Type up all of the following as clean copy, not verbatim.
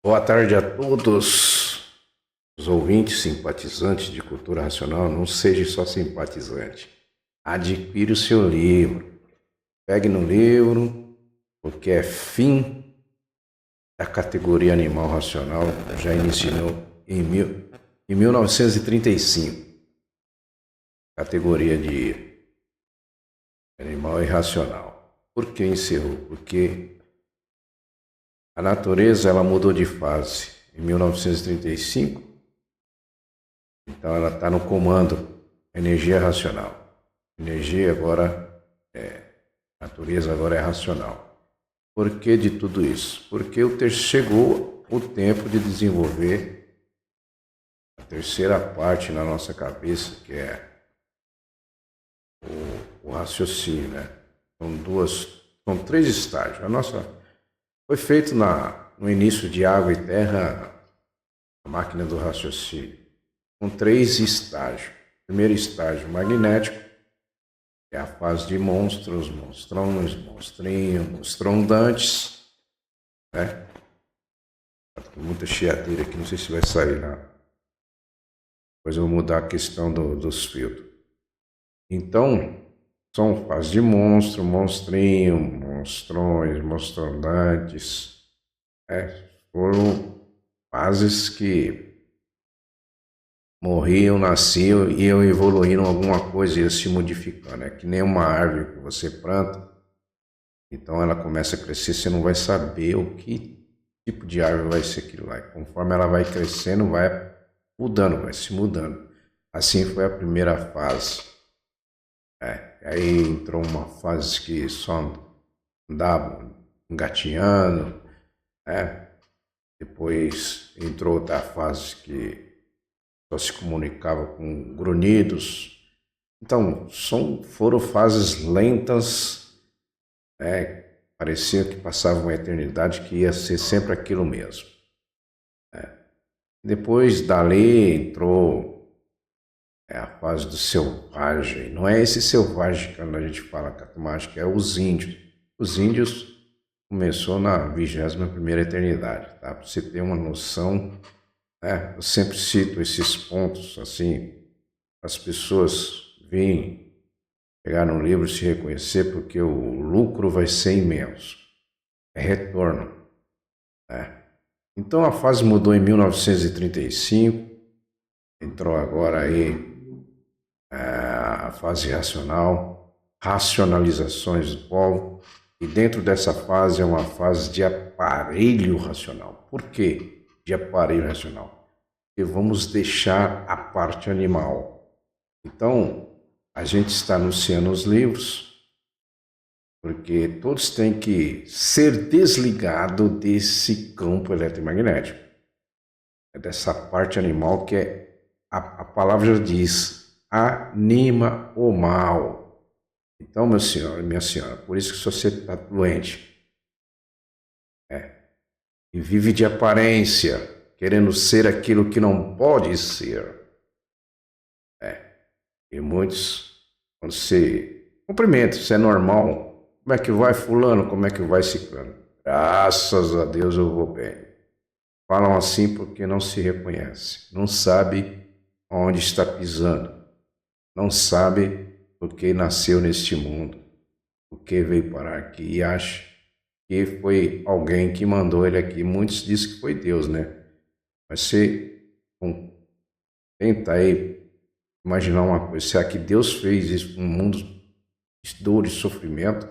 Boa tarde a todos os ouvintes simpatizantes de cultura racional. Não seja só simpatizante. Adquire o seu livro. Pegue no livro, porque é fim da categoria animal racional. Já iniciou em 1935. Categoria de animal irracional. Por que encerrou? Porque a natureza ela mudou de fase em 1935. Então ela está no comando, energia racional. Energia agora natureza agora é racional. Por que de tudo isso? Porque chegou o tempo de desenvolver a terceira parte na nossa cabeça, que é o raciocínio, né? São três estágios. A nossa foi feito no início de Água e Terra, a máquina do raciocínio, com três estágios. Primeiro estágio magnético, que é a fase de monstros, monstrões, monstrinhos, monstrondantes, né? Tem muita chiadeira aqui, não sei se vai sair lá. Depois eu vou mudar a questão dos filtros. Então, são fases de monstro, monstrinho, monstrões, monstrondantes, né? Foram fases que morriam, nasciam e iam evoluindo alguma coisa, iam se modificando. É que nem uma árvore que você planta, então ela começa a crescer, você não vai saber o que tipo de árvore vai ser aquilo lá. E conforme ela vai crescendo, vai mudando, vai se mudando. Assim foi a primeira fase. Aí entrou uma fase que só andava engatinhando, né? Depois entrou outra fase que só se comunicava com grunhidos. Então, foram fases lentas, né? Parecia que passava uma eternidade, que ia ser sempre aquilo mesmo. Depois dali entrou a fase do selvagem. Não é esse selvagem que a gente fala catamágica, é os índios. Os índios começou na 21ª eternidade, tá? Para você ter uma noção, né? Eu sempre cito esses pontos, assim, as pessoas virem pegar no livro e se reconhecer, porque o lucro vai ser imenso. É retorno, né? Então a fase mudou em 1935, entrou agora aí a fase racional, racionalizações do povo, e dentro dessa fase é uma fase de aparelho racional. Por quê de aparelho racional? Porque vamos deixar a parte animal. Então, a gente está anunciando os livros, porque todos têm que ser desligados desse campo eletromagnético. É dessa parte animal que a palavra já diz, anima o mal. Então, meu senhor e minha senhora, por isso que você está doente. E vive de aparência, querendo ser aquilo que não pode ser. E muitos, quando se cumprimenta, isso é normal. Como é que vai fulano? Como é que vai ciclano? Graças a Deus eu vou bem. Falam assim porque não se reconhece. Não sabe onde está pisando. Não sabe porque nasceu neste mundo. Porque veio parar aqui e acha que foi alguém que mandou ele aqui. Muitos dizem que foi Deus, né? Mas você tenta aí imaginar uma coisa. Será que Deus fez isso um mundo de dor e sofrimento?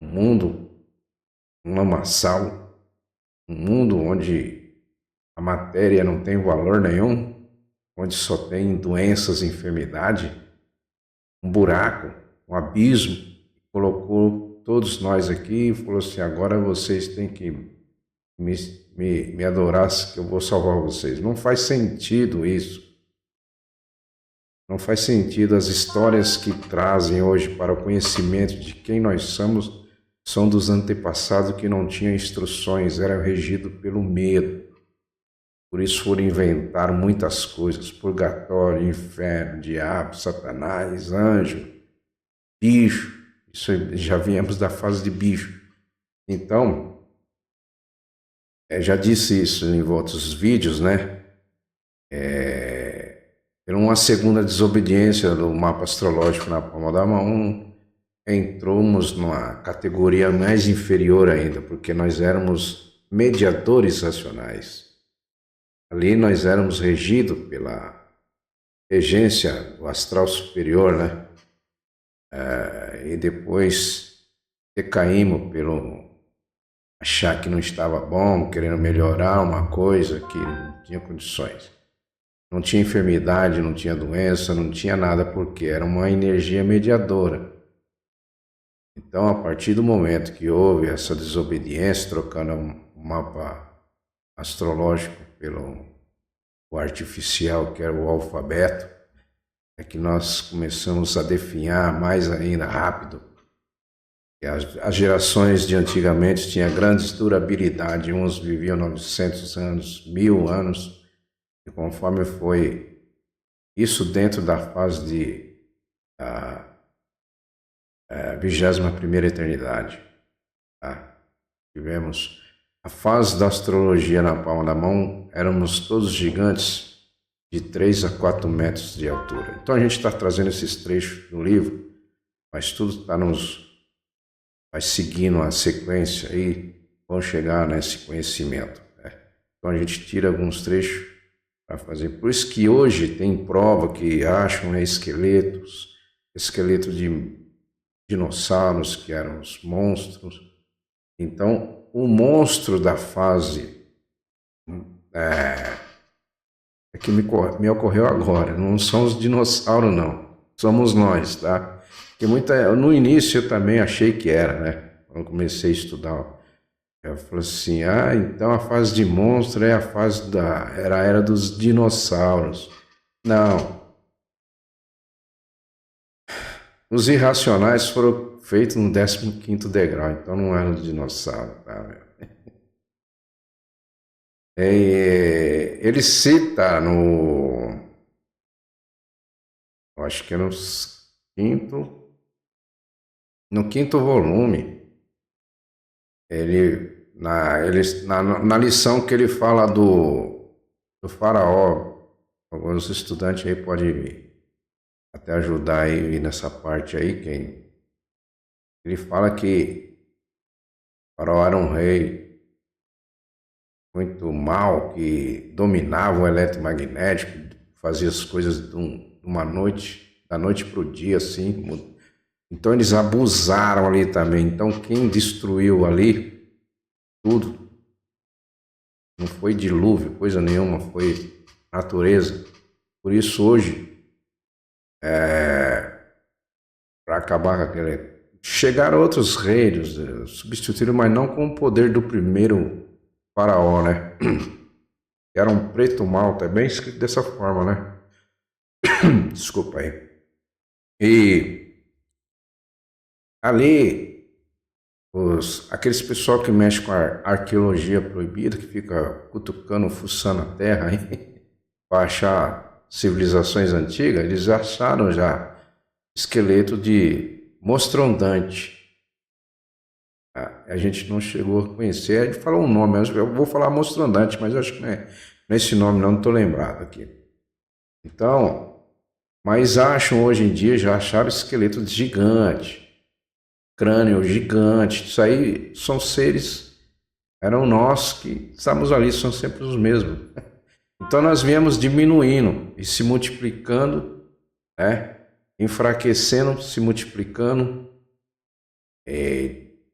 Um mundo, um lamaçal? Um mundo onde a matéria não tem valor nenhum? Onde só tem doenças e enfermidade? Um buraco, um abismo? Colocou todos nós aqui e falou assim, agora vocês têm que me adorar, que eu vou salvar vocês. Não faz sentido isso. Não faz sentido. As histórias que trazem hoje para o conhecimento de quem nós somos são dos antepassados que não tinham instruções, eram regidos pelo medo. Por isso foram inventar muitas coisas, purgatório, inferno, diabo, satanás, anjo, bicho. Isso já viemos da fase de bicho. Então, Já disse isso em outros vídeos, né? Por uma segunda desobediência do mapa astrológico na palma da mão, entramos numa categoria mais inferior ainda, porque nós éramos mediadores racionais. Ali nós éramos regidos pela regência do astral superior, né? E depois decaímos pelo achar que não estava bom, querendo melhorar uma coisa que não tinha condições. Não tinha enfermidade, não tinha doença, não tinha nada, porque era uma energia mediadora. Então, a partir do momento que houve essa desobediência, trocando o mapa astrológico pelo o artificial, que era o alfabeto, é que nós começamos a definhar mais ainda rápido. As gerações de antigamente tinham grandes durabilidade, uns viviam 900 anos, 1000 anos, e conforme foi isso dentro da fase de 21ª eternidade. Tá? Tivemos a fase da astrologia na palma da mão, éramos todos gigantes de 3 a 4 metros de altura. Então a gente está trazendo esses trechos no livro, mas tudo está vai seguindo a sequência e vão chegar nesse conhecimento. Né? Então a gente tira alguns trechos para fazer. Por isso que hoje tem prova que acham esqueletos de dinossauros que eram os monstros. Então o monstro da fase que me ocorreu agora, não são os dinossauros não, somos nós, tá? Porque no início eu também achei que era, né? Quando comecei a estudar, eu falei assim, então a fase de monstro é a fase era a era dos dinossauros. Não. Os irracionais foram feitos no 15º degrau, então não eram os dinossauros, tá, meu? Ele cita acho que é no quinto volume, na lição que ele fala do faraó, alguns estudantes aí podem até ajudar aí nessa parte aí, ele fala que o faraó era um rei muito mal, que dominava o eletromagnético, fazia as coisas de uma noite, da noite para o dia, assim. Então eles abusaram ali também. Então quem destruiu ali tudo não foi dilúvio, coisa nenhuma, foi natureza. Por isso hoje, para acabar com aquele... Chegaram outros reis, substituíram, mas não com o poder do primeiro faraó, né? Era um preto malta, é bem escrito dessa forma, né? Desculpa aí. E ali, aqueles pessoal que mexe com a arqueologia proibida, que fica cutucando, fuçando a terra aí, para achar civilizações antigas, eles acharam já esqueleto de Mostrodonte. A gente não chegou a conhecer, a gente falou um nome, eu vou falar Mostrodonte, mas eu acho que não é esse nome, não estou lembrado aqui. Então, mas acham hoje em dia, já acharam esqueleto de gigante, crânio gigante, isso aí são seres, eram nós que estamos ali, são sempre os mesmos. Então nós viemos diminuindo e se multiplicando, né? Enfraquecendo, se multiplicando.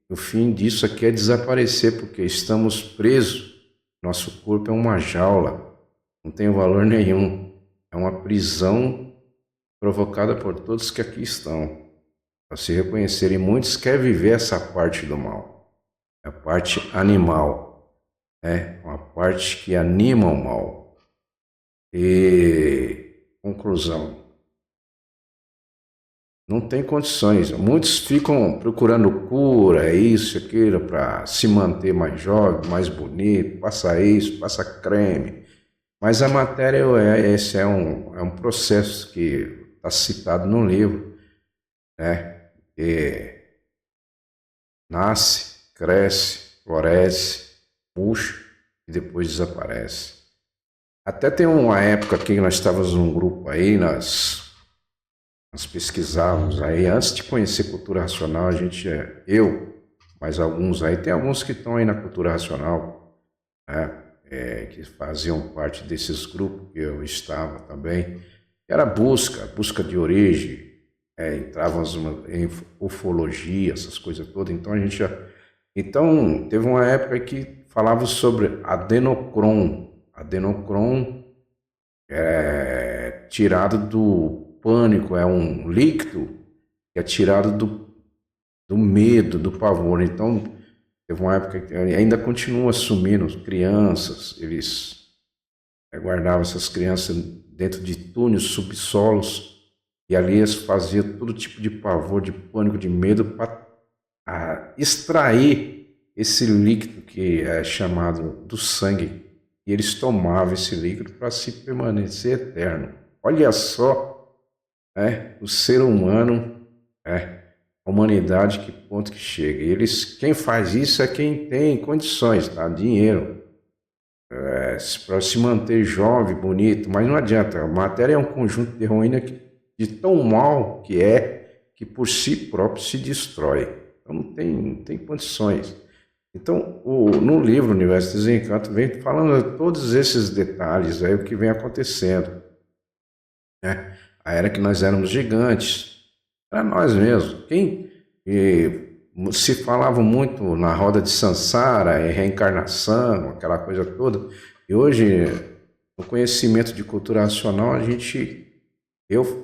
O fim disso aqui é desaparecer, porque estamos presos. Nosso corpo é uma jaula, não tem valor nenhum. É uma prisão provocada por todos que aqui estão. Para se reconhecerem, muitos querem viver essa parte do mal, a parte animal, né? Uma parte que anima o mal. E conclusão, não tem condições. Muitos ficam procurando cura, isso, aquilo, para se manter mais jovem, mais bonito, passa isso, passa creme. Mas a matéria, esse é um processo que está citado no livro, né? Que nasce, cresce, floresce, murcha, e depois desaparece. Até tem uma época que nós estávamos num grupo aí, nós pesquisávamos aí, antes de conhecer cultura racional, eu, mais alguns aí, tem alguns que estão aí na cultura racional, né? Que faziam parte desses grupos que eu estava também. Era busca de origem, entrávamos em ufologia, essas coisas todas. Então a gente já. Então teve uma época que falava sobre adenocron. Adenocron é tirado do pânico, é um líquido que é tirado do medo, do pavor. Então teve uma época que ainda continua sumindo crianças, eles guardavam essas crianças dentro de túneis, subsolos, e ali eles faziam todo tipo de pavor, de pânico, de medo para extrair esse líquido que é chamado do sangue. E eles tomavam esse líquido para se permanecer eterno. Olha só, o ser humano, a humanidade, que ponto que chega. E quem faz isso é quem tem condições, tá? Dinheiro, para se manter jovem, bonito, mas não adianta. A matéria é um conjunto de heroína de tão mal que por si próprio se destrói. Então não tem condições. Então, no livro Universo do Desencanto vem falando de todos esses detalhes aí, o que vem acontecendo, né? A era que nós éramos gigantes, era nós mesmos. Se falava muito na roda de Sansara, reencarnação, aquela coisa toda, e hoje, no conhecimento de cultura racional,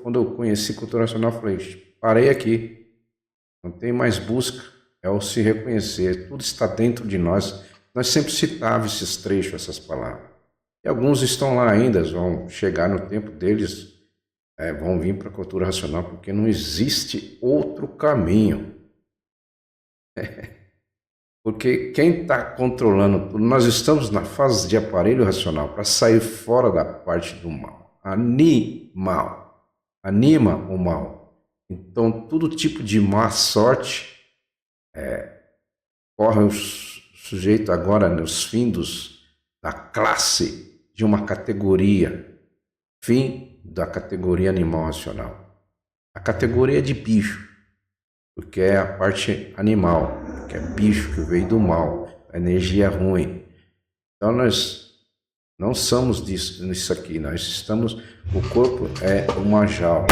quando eu conheci cultura racional, falei, parei aqui, não tem mais busca, é o se reconhecer, tudo está dentro de nós. Nós sempre citávamos esses trechos, essas palavras. E alguns estão lá ainda, vão chegar no tempo deles, vão vir para a cultura racional, porque não existe outro caminho. Porque quem está controlando tudo, nós estamos na fase de aparelho racional para sair fora da parte do mal. Anima o mal. Então, todo tipo de má sorte corre o sujeito agora nos findos da classe de uma categoria, fim da categoria animal racional. A categoria de bicho, porque é a parte animal, que é bicho, que veio do mal, a energia ruim. Então nós não somos nisso aqui, o corpo é uma jaula.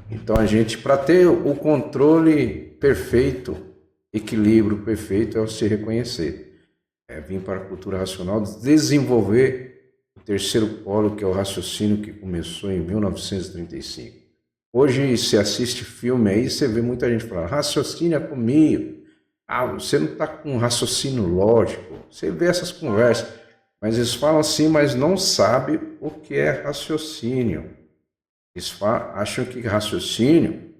Então a gente, para ter o controle perfeito, equilíbrio perfeito, é o se reconhecer. É vir para a cultura racional, desenvolver o terceiro polo, que é o raciocínio, que começou em 1935. Hoje, se assiste filme aí, você vê muita gente falando, raciocínio comigo. Você não está com um raciocínio lógico. Você vê essas conversas, mas eles falam assim, mas não sabem o que é raciocínio. Eles acham que raciocínio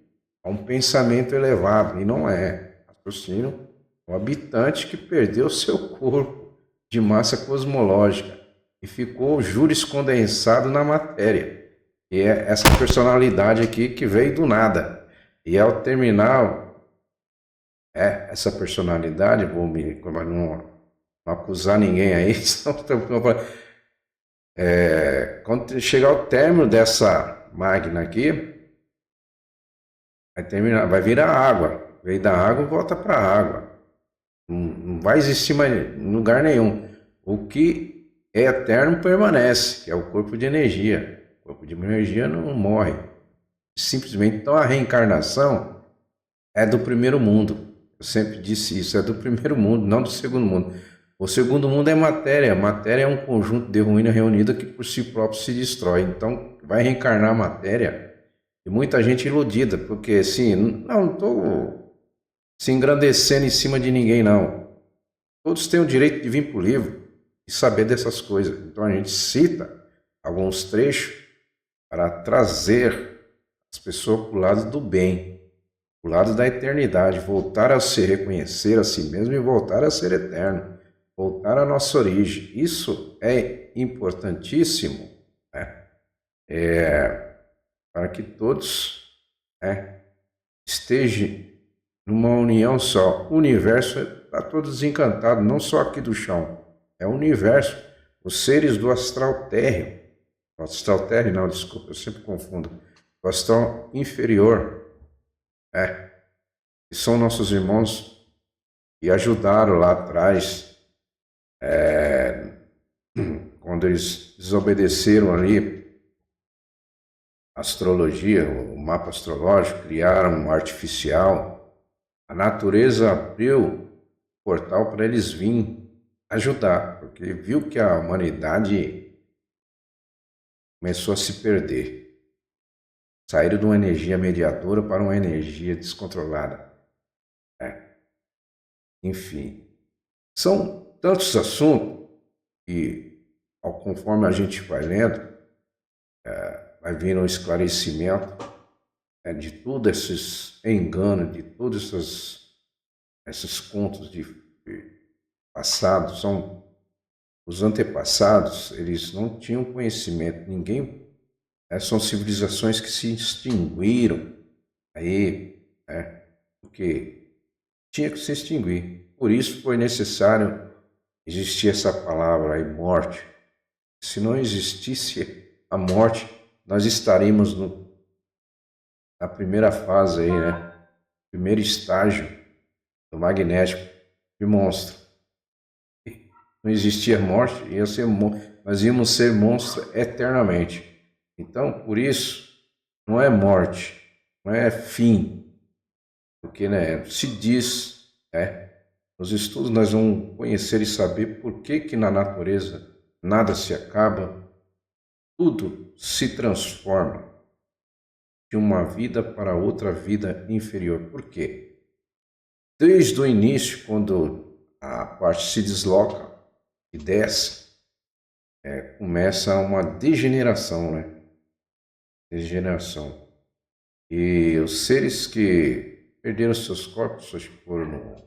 é um pensamento elevado, e não é. Raciocínio é um habitante que perdeu seu corpo de massa cosmológica e ficou juriscondensado na matéria. E é essa personalidade aqui que veio do nada. E ao terminar essa personalidade, não acusar ninguém aí, quando chegar ao término dessa máquina aqui, vai virar água. Veio da água, volta para a água. Não vai existir mais em lugar nenhum. O que é eterno permanece, que é o corpo de energia. O corpo de energia não morre. Simplesmente, então a reencarnação é do primeiro mundo. Eu sempre disse isso, é do primeiro mundo, não do segundo mundo. O segundo mundo é matéria. A matéria é um conjunto de ruína reunida que por si próprio se destrói. Então, vai reencarnar a matéria. E muita gente iludida, porque assim, não estou se engrandecendo em cima de ninguém, não. Todos têm o direito de vir para o livro e saber dessas coisas. Então, a gente cita alguns trechos para trazer as pessoas para o lado do bem, para o lado da eternidade, voltar a se reconhecer a si mesmo e voltar a ser eterno, voltar à nossa origem. Isso é importantíssimo, né? Para que todos estejam numa união só. O universo está todo desencantado, não só aqui do chão, é o universo. os seres do astral térreo. Astral térreo, não, desculpa, eu sempre confundo. O astral inferior, que são nossos irmãos que ajudaram lá atrás, quando eles desobedeceram ali a astrologia, o mapa astrológico, criaram um artificial. A natureza abriu o portal para eles virem ajudar, porque viu que a humanidade começou a se perder. Saíram de uma energia mediadora para uma energia descontrolada. Enfim, são tantos assuntos que, conforme a gente vai lendo, vai vindo um esclarecimento de todos esses enganos, de todos esses contos de passado. São os antepassados, eles não tinham conhecimento, ninguém. São civilizações que se extinguiram aí, porque tinha que se extinguir. Por isso foi necessário existir essa palavra aí, morte. Se não existisse a morte, nós estaríamos na primeira fase aí, né? Primeiro estágio do magnético de monstro. Não existia morte, nós íamos ser monstros eternamente. Então, por isso, não é morte, não é fim. Porque, né, se diz, nos estudos nós vamos conhecer e saber por que na natureza nada se acaba, tudo se transforma de uma vida para outra vida inferior. Por quê? Desde o início, quando a parte se desloca e desce, começa uma degeneração, né? Degeneração. E os seres que perderam seus corpos, foram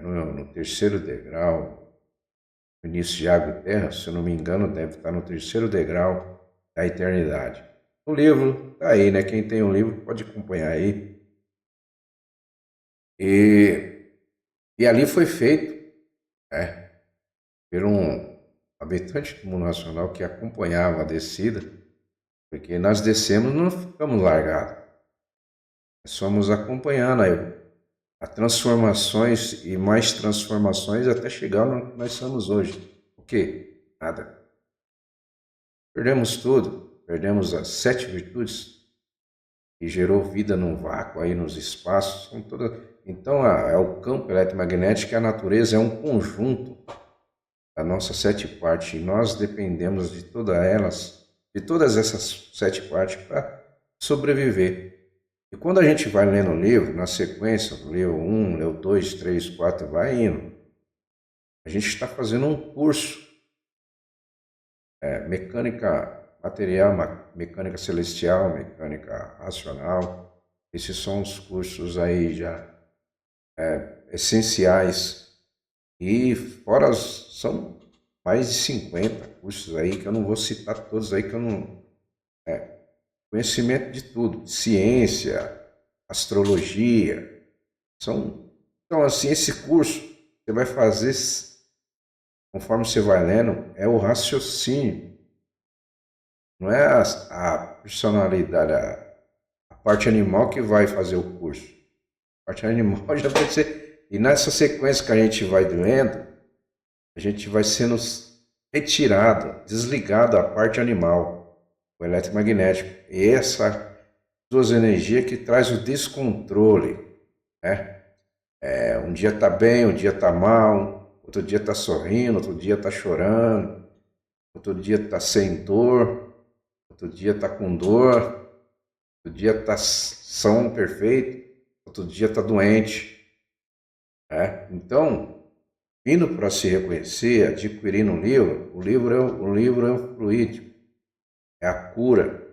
no terceiro degrau, no início de água e terra, se eu não me engano, deve estar no terceiro degrau da eternidade. O livro está aí, né? Quem tem o livro pode acompanhar aí. E ali foi feito por um habitante do mundo nacional que acompanhava a descida, porque nós descemos e não ficamos largados. Nós fomos acompanhando as transformações e mais transformações até chegar onde nós somos hoje. O quê? Nada. Perdemos tudo, perdemos as 7 virtudes que gerou vida no vácuo, aí nos espaços. Então, é o campo eletromagnético, a natureza é um conjunto da nossa 7 partes, e nós dependemos de todas essas 7 partes para sobreviver. E quando a gente vai lendo o livro, na sequência, leu 1, leu 2, 3, 4, vai indo. A gente está fazendo um curso, mecânica material, mecânica celestial, mecânica racional. Esses são os cursos aí já essenciais. E fora, são mais de 50 cursos aí, que eu não vou citar todos aí, que eu não... conhecimento de tudo, ciência, astrologia. Então, assim, esse curso você vai fazer, conforme você vai lendo, é o raciocínio. Não é a personalidade, a parte animal que vai fazer o curso. A parte animal já pode ser. E nessa sequência que a gente vai lendo, a gente vai sendo retirado, desligado a parte animal, o eletromagnético. E essa duas energias que traz o descontrole, né? Um dia tá bem, um dia tá mal, outro dia tá sorrindo, outro dia tá chorando, outro dia tá sem dor, outro dia tá com dor, outro dia tá são perfeito, outro dia tá doente. Então, indo para se reconhecer, adquirindo um livro, o livro é o fluido, é a cura.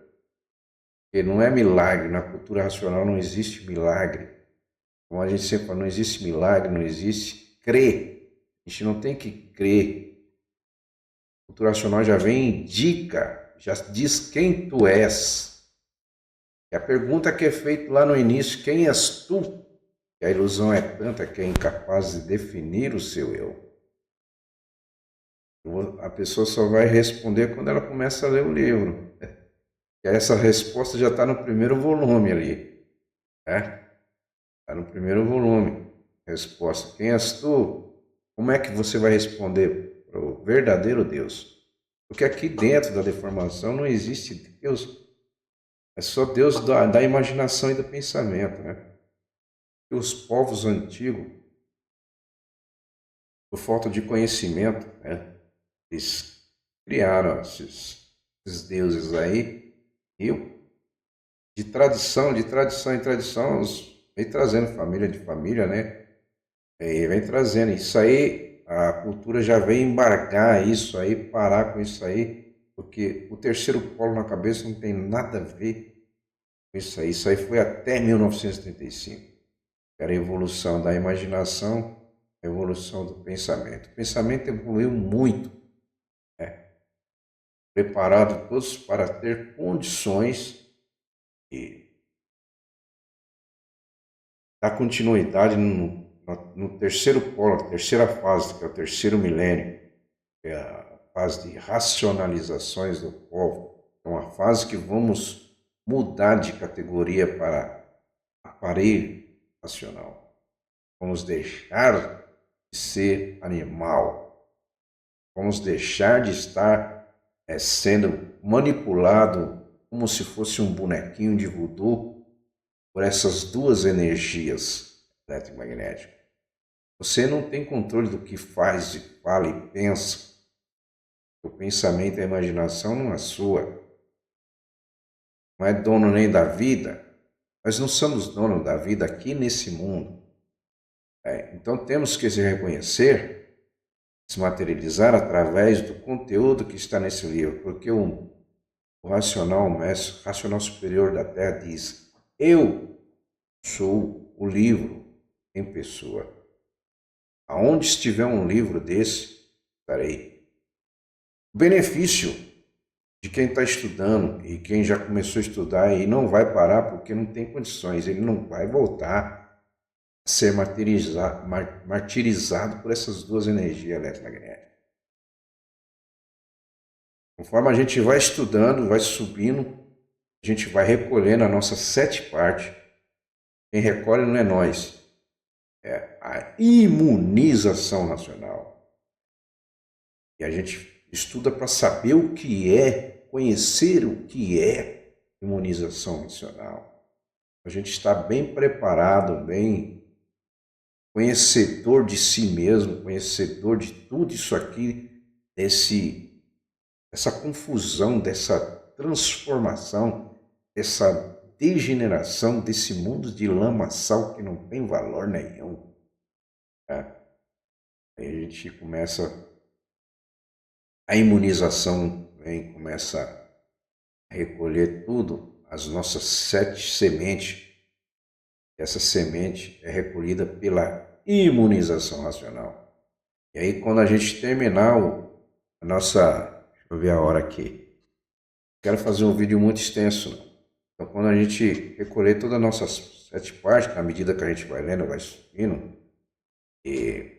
Porque não é milagre, na cultura racional não existe milagre. Como a gente sempre fala, não existe milagre, não existe crer. A gente não tem que crer. A cultura racional já vem, indica, já diz quem tu és. E a pergunta que é feita lá no início, quem és tu? E a ilusão é tanta que é incapaz de definir o seu eu. A pessoa só vai responder quando ela começa a ler o livro. E essa resposta já está no primeiro volume ali, né? Está no primeiro volume. Resposta: quem és tu? Como é que você vai responder para o verdadeiro Deus? Porque aqui dentro da deformação não existe Deus, é só Deus da imaginação e do pensamento, né? E os povos antigos, por falta de conhecimento, né? Eles criaram esses deuses aí, e de tradição em tradição, vem trazendo família de família, né? E vem trazendo. Isso aí, a cultura já vem embargar isso aí, parar com isso aí, porque o terceiro polo na cabeça não tem nada a ver com isso aí. Isso aí foi até 1935. Era a evolução da imaginação, a evolução do pensamento. O pensamento evoluiu muito, né? Preparado todos para ter condições de dar continuidade no terceiro polo, a terceira fase, que é o terceiro milênio, que é a fase de racionalizações do povo. É uma fase que vamos mudar de categoria para aparelho racional. Vamos deixar de ser animal. Vamos deixar de estar sendo manipulado como se fosse um bonequinho de voodoo por essas duas energias eletromagnéticas. Você não tem controle do que faz, fala e pensa. O pensamento e a imaginação não é sua. Não é dono nem da vida. Nós não somos dono da vida aqui nesse mundo. Então temos que se reconhecer, se materializar através do conteúdo que está nesse livro. Porque o racional, o mestre racional superior da Terra diz: eu sou o livro em pessoa. Aonde estiver um livro desse, estarei. O benefício de quem está estudando e quem já começou a estudar e não vai parar porque não tem condições, ele não vai voltar a ser martirizado por essas duas energias eletromagnéticas. Conforme a gente vai estudando, vai subindo, a gente vai recolhendo a nossa 7 partes. Quem recolhe não é nós, é a imunização nacional. E a gente estuda para saber o que é, conhecer o que é imunização nacional. A gente está bem preparado, bem conhecedor de si mesmo, conhecedor de tudo isso aqui, essa confusão, dessa transformação, dessa degeneração desse mundo de lamaçal que não tem valor nenhum. Tá? Aí a gente começa, a imunização vem, começa a recolher tudo, as nossas 7 sementes. Essa semente é recolhida pela imunização racional. E aí quando a gente terminar a nossa... Deixa eu ver a hora aqui. Quero fazer um vídeo muito extenso, não. Então, quando a gente recolher todas as nossas 7 partes, na medida que a gente vai lendo, vai subindo, e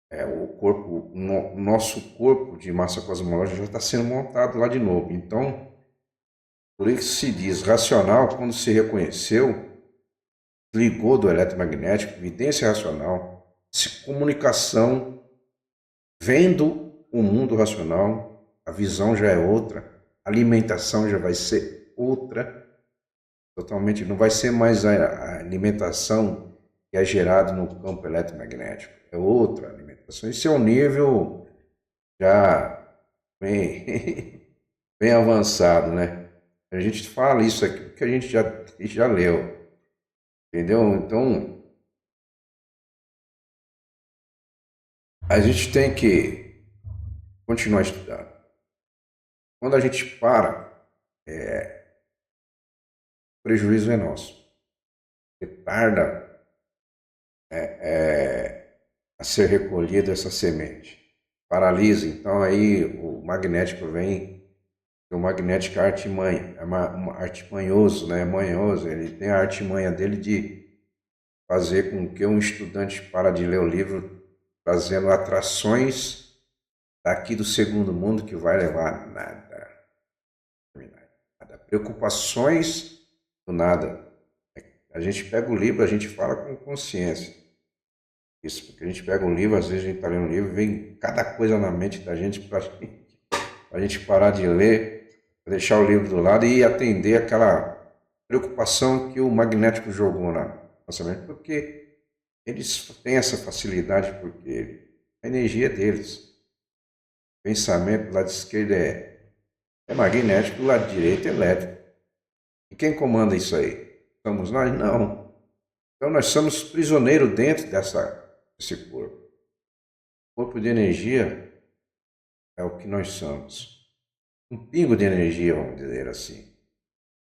o nosso corpo de massa cosmológica já está sendo montado lá de novo. Então, por isso se diz racional, quando se reconheceu, ligou do eletromagnético, evidência racional, comunicação, vendo o mundo racional, a visão já é outra, a alimentação já vai ser outra, totalmente, não vai ser mais a alimentação que é gerada no campo eletromagnético, é outra alimentação. Isso é um nível já bem, bem avançado, né? A gente fala isso aqui porque a gente já leu, entendeu? Então, a gente tem que continuar estudando. Quando a gente para, o prejuízo é nosso. Tarda a ser recolhida essa semente. Paralisa, então aí o magnético vem, o magnético é artimanha, é artimanhoso, né? Manhoso, ele tem a artimanha dele de fazer com que um estudante para de ler o livro, trazendo atrações daqui do segundo mundo que vai levar nada. Nada. Preocupações do nada. A gente pega o livro, a gente fala com consciência. Isso, porque a gente pega um livro, às vezes a gente está lendo um livro, vem cada coisa na mente da gente para a gente parar de ler, deixar o livro do lado e atender aquela preocupação que o magnético jogou na nossa mente, porque eles têm essa facilidade, porque a energia deles, o pensamento do lado esquerdo é magnético, do lado direito é elétrico. E quem comanda isso aí? Somos nós? Não. Então nós somos prisioneiros dentro desse corpo. O corpo de energia é o que nós somos. Um pingo de energia, vamos dizer assim.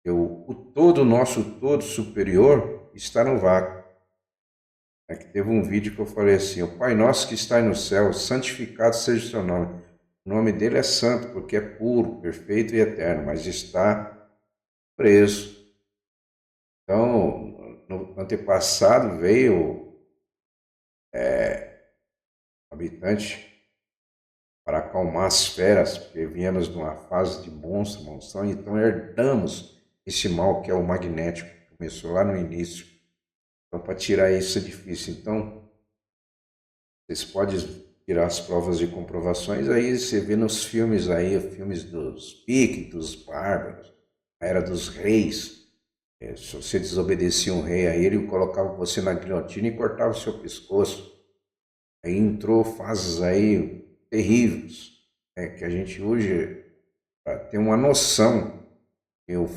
O todo, nosso todo superior está no vácuo. É que teve um vídeo que eu falei assim: o Pai Nosso que está no céu, santificado seja o seu nome. O nome dele é santo, porque é puro, perfeito e eterno, mas está preso. Então, no antepassado veio habitante para acalmar as feras, porque viemos numa fase de monstro, então herdamos esse mal que é o magnético, que começou lá no início. Então, para tirar isso é difícil. Então, vocês podem tirar as provas e comprovações, aí você vê nos filmes aí, filmes dos Vikings, dos bárbaros, a Era dos Reis. Se você desobedecia um rei a ele, colocava você na guilhotina e cortava o seu pescoço. Aí entrou fases aí terríveis, que a gente hoje, para ter uma noção, eu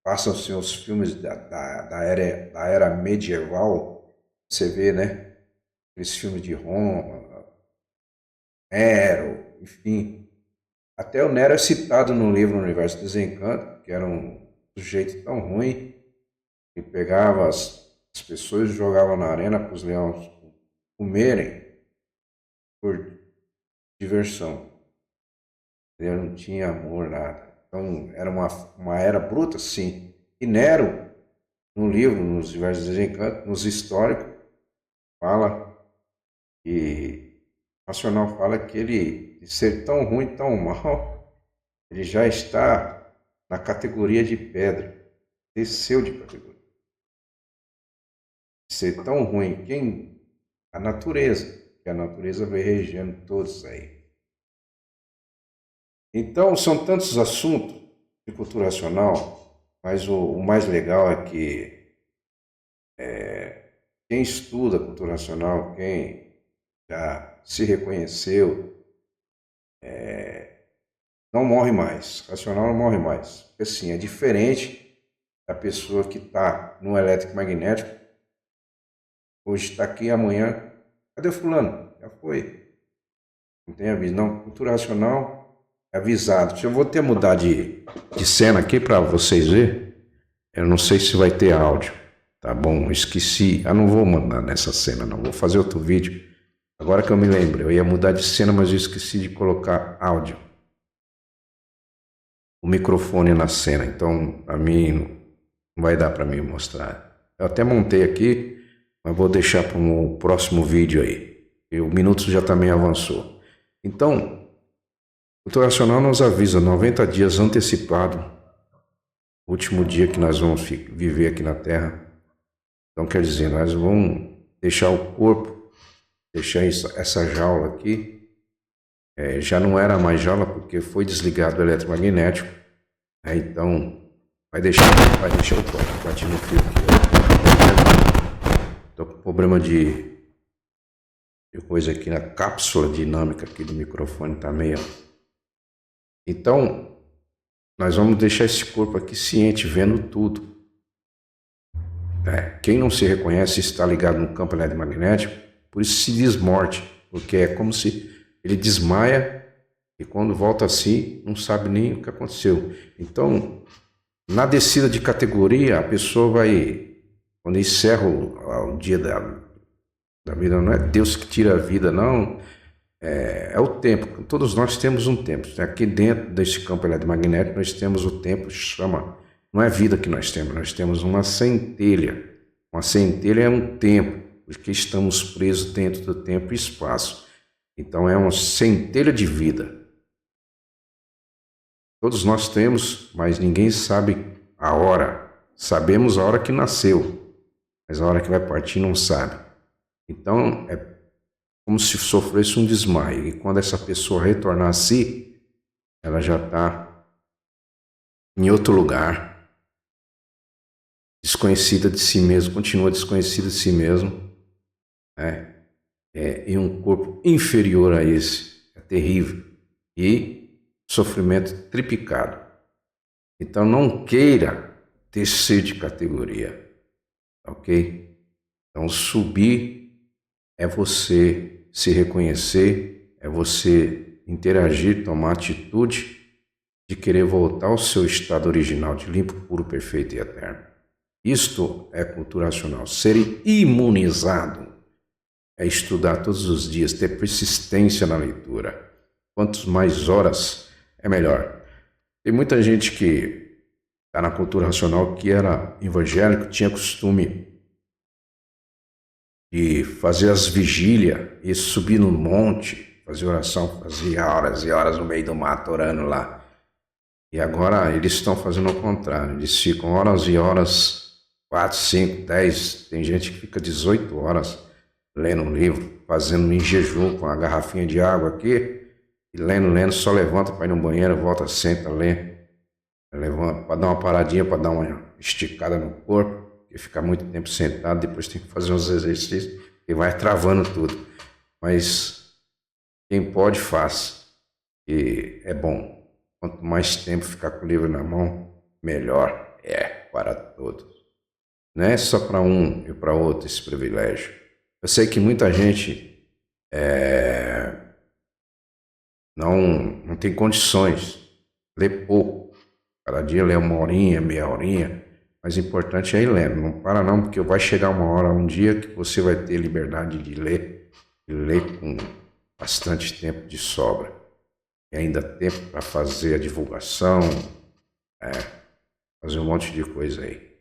faço os filmes da era medieval, você vê, né? Aqueles filmes de Roma, Nero, enfim. Até o Nero é citado no livro Universo do Desencanto, que era um sujeito tão ruim que pegava as pessoas e jogava na arena para os leões comerem por diversão. Ele não tinha amor, nada. Então era uma era bruta, sim. E Nero, no livro, nos Diversos Desencantos, nos históricos, fala que o Nacional fala que ele, de ser tão ruim, tão mal, ele já está na categoria de pedra. Desceu de categoria. De ser tão ruim, quem? A natureza. Que a natureza vai regendo todos aí. Então, são tantos assuntos de cultura racional, mas o mais legal é que quem estuda cultura racional, quem já se reconheceu, não morre mais. Racional não morre mais. Porque, assim, é diferente da pessoa que está no elétrico magnético, hoje está aqui, amanhã, cadê o fulano? Já foi. Não tem aviso. Não, cultura racional é avisado. Eu vou ter que mudar de cena aqui para vocês verem. Eu não sei se vai ter áudio. Tá bom, esqueci. Não vou mandar nessa cena, não. Vou fazer outro vídeo. Agora que eu me lembro, eu ia mudar de cena, mas eu esqueci de colocar áudio. O microfone na cena. Então, a mim, não vai dar para mim mostrar. Eu até montei aqui, mas vou deixar para um próximo vídeo aí. E o minuto já também avançou. Então, o cultura racional nos avisa 90 dias antecipado, o último dia que nós vamos viver aqui na Terra. Então, quer dizer, nós vamos deixar o corpo, deixar essa jaula aqui. Já não era mais jaula porque foi desligado o eletromagnético. Então, vai deixar o toque, bati no fio aqui. Estou com problema de coisa aqui na cápsula dinâmica aqui do microfone, tá meio. Então, nós vamos deixar esse corpo aqui ciente, vendo tudo. Quem não se reconhece está ligado no campo eletromagnético, por isso se desmorte, porque é como se ele desmaia e quando volta assim, não sabe nem o que aconteceu. Então, na descida de categoria, a pessoa vai, quando encerra o dia da vida, não é Deus que tira a vida, não. É o tempo. Todos nós temos um tempo. Aqui dentro desse campo eletromagnético, nós temos o tempo, não é vida que nós temos uma centelha. Uma centelha é um tempo, porque estamos presos dentro do tempo e espaço. Então é uma centelha de vida. Todos nós temos, mas ninguém sabe a hora. Sabemos a hora que nasceu, mas a hora que vai partir não sabe. Então é como se sofresse um desmaio. E quando essa pessoa retornar a si, ela já está em outro lugar, desconhecida de si mesma, continua desconhecida de si mesmo, né? Em um corpo inferior a esse. É terrível. E sofrimento triplicado. Então não queira descer de categoria, ok? Então subir é você se reconhecer, é você interagir, tomar atitude de querer voltar ao seu estado original de limpo, puro, perfeito e eterno. Isto é cultura racional. Ser imunizado é estudar todos os dias, ter persistência na leitura. Quantas mais horas é melhor. Tem muita gente que está na cultura racional que era evangélico, tinha costume de fazer as vigílias e subir no monte, fazer oração, fazia horas e horas no meio do mato orando lá. E agora eles estão fazendo o contrário, eles ficam horas e horas, 4, 5, 10, tem gente que fica 18 horas lendo um livro, fazendo em jejum com a garrafinha de água aqui, e lendo, só levanta para ir no banheiro, volta, senta, lê, levanta para dar uma paradinha, para dar uma esticada no corpo, porque ficar muito tempo sentado, depois tem que fazer uns exercícios e vai travando tudo. Mas quem pode, faz, e é bom. Quanto mais tempo ficar com o livro na mão, melhor é para todos. Não é só para um e para outro esse privilégio. Eu sei que muita gente não tem condições, lê pouco. Cada dia lê uma horinha, meia horinha, mas o importante é ir lendo. Não para não, porque vai chegar uma hora, um dia, que você vai ter liberdade de ler, e ler com bastante tempo de sobra. E ainda tempo para fazer a divulgação, fazer um monte de coisa aí.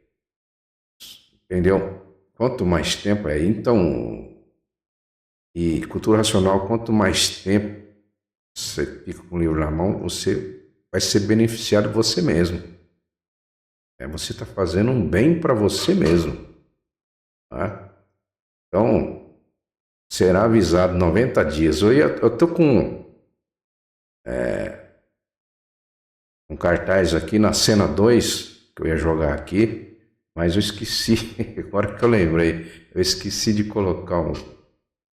Entendeu? Quanto mais tempo é, então, e cultura racional, quanto mais tempo você fica com o livro na mão, você vai ser beneficiado você mesmo. Você está fazendo um bem para você mesmo. Tá? Então, será avisado 90 dias. Eu estou com um cartaz aqui na cena 2, que eu ia jogar aqui, mas eu esqueci, agora que eu lembrei, eu esqueci de colocar um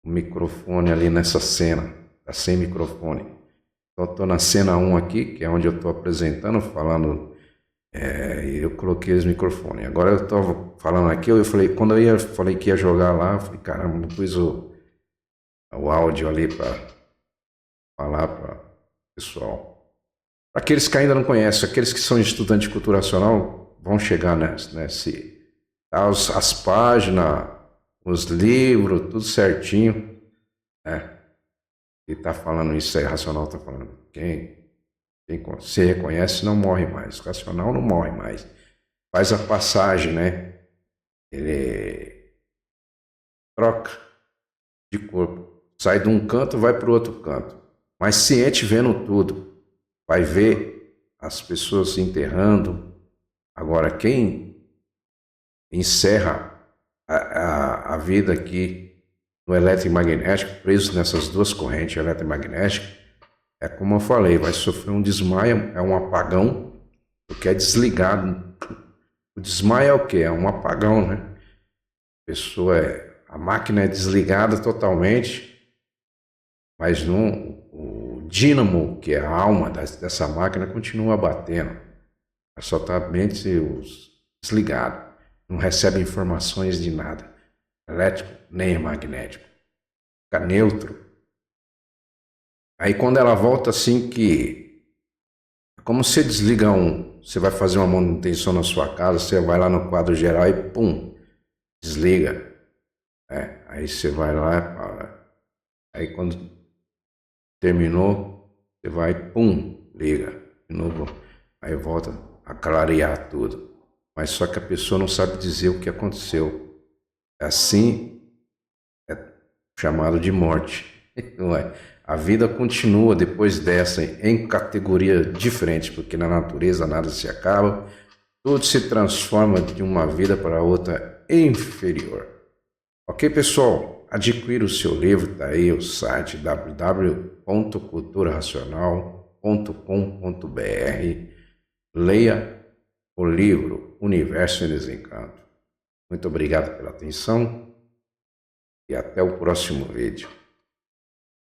microfone ali nessa cena, tá sem microfone. Então, eu estou na cena 1 aqui, que é onde eu estou apresentando, falando, eu coloquei os microfones. Agora eu estou falando aqui, eu falei, quando falei que ia jogar lá, eu falei, caramba, não pus o áudio ali para falar para o pessoal. Para aqueles que ainda não conhecem, aqueles que são estudantes de cultura racional, vão chegar nesse as páginas, os livros, tudo certinho, né? E está falando isso aí, racional está falando. Quem se reconhece não morre mais. O racional não morre mais. Faz a passagem, né? Ele troca de corpo. Sai de um canto, vai para o outro canto. Mas ciente vendo tudo. Vai ver as pessoas se enterrando. Agora, quem encerra a vida aqui no eletromagnético, preso nessas duas correntes eletromagnéticas, é como eu falei, vai sofrer um desmaio, é um apagão, porque é desligado. O desmaio é o quê? É um apagão, né? A máquina é desligada totalmente, mas o dínamo, que é a alma dessa máquina, continua batendo. Só está bem desligado. Não recebe informações de nada. Elétrico nem magnético. Fica neutro. Aí quando ela volta assim que... Como você desliga você vai fazer uma manutenção na sua casa, você vai lá no quadro geral e pum, desliga. Aí você vai lá, aí quando terminou, você vai, pum, liga. De novo, aí volta a clarear tudo. Mas só que a pessoa não sabe dizer o que aconteceu. Assim, é chamado de morte. Não é? A vida continua depois dessa em categoria diferente, porque na natureza nada se acaba, tudo se transforma de uma vida para outra inferior. Ok, pessoal? Adquira o seu livro, está aí o site www.culturaracional.com.br. Leia o livro Universo em Desencanto. Muito obrigado pela atenção e até o próximo vídeo.